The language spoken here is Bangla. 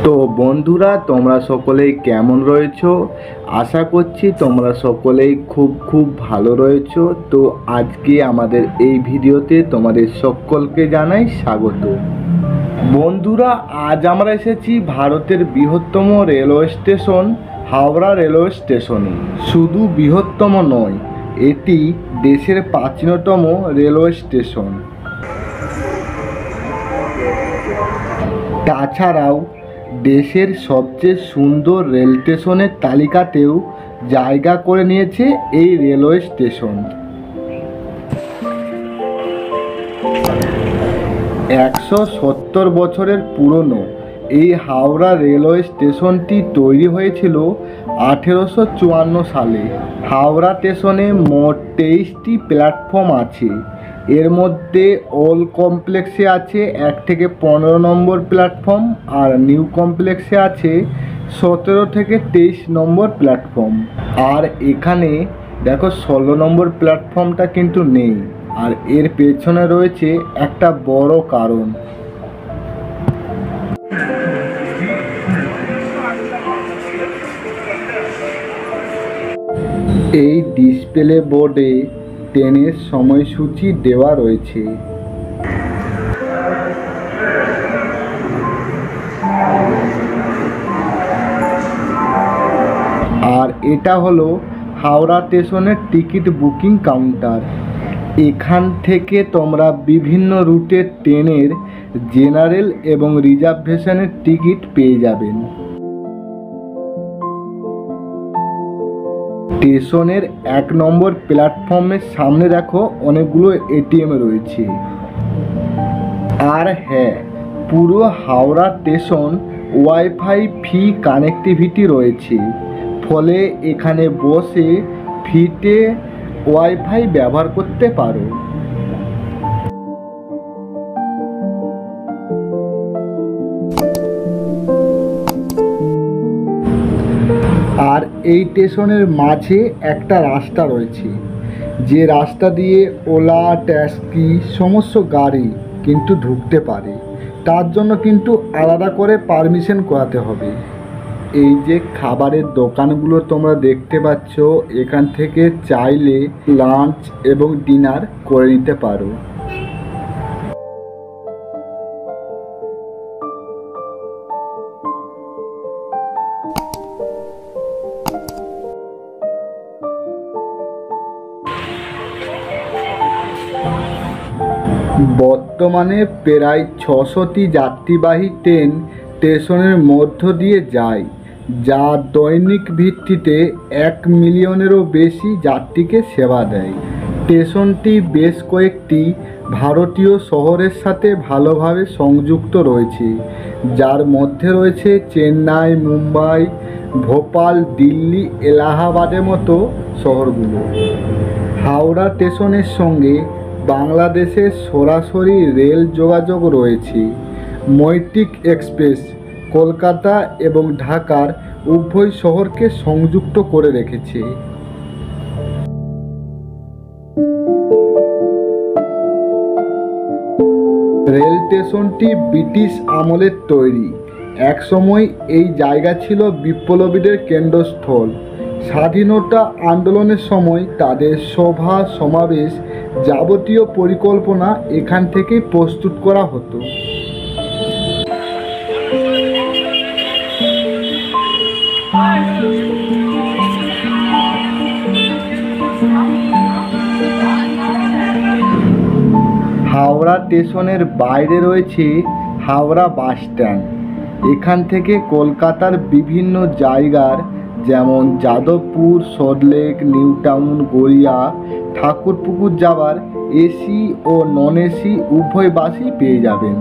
তো বন্ধুরা, তোমরা সকলেই কেমন রয়েছো? আশা করছি তোমরা সকলেই খুব ভালো রয়েছো। তো আজকে আমাদের এই ভিডিওতে তোমাদের সকলকে জানাই স্বাগত। বন্ধুরা, আজ আমরা এসেছি ভারতের বৃহত্তম রেলওয়ে স্টেশন হাওড়া রেলওয়ে স্টেশনে। শুধু বৃহত্তম নয়, এটি দেশের প্রাচীনতম রেলওয়ে স্টেশন। তাছাড়াও দেশের সবচেয়ে সুন্দর রেল স্টেশনের তালিকাতেও জায়গা করে নিয়েছে এই রেলওয়ে স্টেশন। 170 বছরের পুরনো এই হাওড়া রেলওয়ে স্টেশনটি তৈরি হয়েছিল 1854 সালে। হাওড়া স্টেশনে মোট 23টি প্ল্যাটফর্ম আছে। এর মধ্যে ওল্ড কমপ্লেক্সে আছে 1 থেকে 15 নম্বর প্ল্যাটফর্ম, আর নিউ কমপ্লেক্সে আছে 17 থেকে 23 নম্বর প্ল্যাটফর্ম। আর এখানে দেখো 16 নম্বর প্ল্যাটফর্মটা কিন্তু নেই, আর এর পেছনে রয়েছে একটা বড় কারণ। এই ডিসপ্লে বোর্ডে ট্রেনের সময়সূচি দেওয়া রয়েছে। আর এটা হলো হাওড়া স্টেশনের টিকিট বুকিং কাউন্টার। এখান থেকে তোমরা বিভিন্ন রুটের ট্রেনের জেনারেল এবং রিজার্ভেশনের টিকিট পেয়ে যাবেন। স্টেশনের 1 নম্বর প্ল্যাটফর্মের সামনে দেখো অনেকগুলো এটিএম রয়েছে। আর হ্যাঁ, পুরো Howrah station wifi free connectivity রয়েছে, ফলে এখানে বসে ফ্রিতে ওয়াইফাই ব্যবহার করতে পারো। আর এই স্টেশনের মাঝে একটা রাস্তা রয়েছে, যে রাস্তা দিয়ে ওলা, ট্যাক্সি সমস্ত গাড়ি কিন্তু ঢুকতে পারে। তার জন্য কিন্তু আলাদা করে পারমিশন করাতে হবে। এই যে খাবারের দোকানগুলো তোমরা দেখতে পাচ্ছ, এখান থেকে চাইলে লাঞ্চ এবং ডিনার করে নিতে পারো। বর্তমানে প্রায় 600টি যাত্রীবাহী ট্রেন স্টেশনের মধ্য দিয়ে যায়, যা দৈনিক ভিত্তিতে 1 মিলিয়নেরও বেশি যাত্রীকে সেবা দেয়। স্টেশনটি বেশ কয়েকটি ভারতীয় শহরের সাথে ভালোভাবে সংযুক্ত রয়েছে, যার মধ্যে রয়েছে চেন্নাই, মুম্বাই, ভোপাল, দিল্লি, এলাহাবাদের মতো শহরগুলো। হাওড়া স্টেশনের সঙ্গে বাংলাদেশের সরাসরি রেল যোগাযোগ রয়েছে। মৈত্রিক এক্সপ্রেস কলকাতা এবং ঢাকার উভয় শহরকে সংযুক্ত করে রেখেছে। রেল স্টেশনটি ব্রিটিশ আমলের তৈরি। একসময় এই জায়গা ছিল বিপ্লবীদের কেন্দ্রস্থল। স্বাধীনতা আন্দোলনের সময় তাদের সভা সমাবেশ যাবতীয় পরিকল্পনা এখান থেকেই প্রস্তুত করা হতো। হাওড়া স্টেশনের বাইরে রয়েছে হাওড়া বাস স্ট্যান্ড। এখান থেকে কলকাতার বিভিন্ন জায়গার যেমন যাদবপুর, সল্টলেক, নিউ টাউন, গড়িয়া, ঠাকুরপুকুর যাবার এসি ও নন এসি উভয় বাসই পেয়ে যাবেন।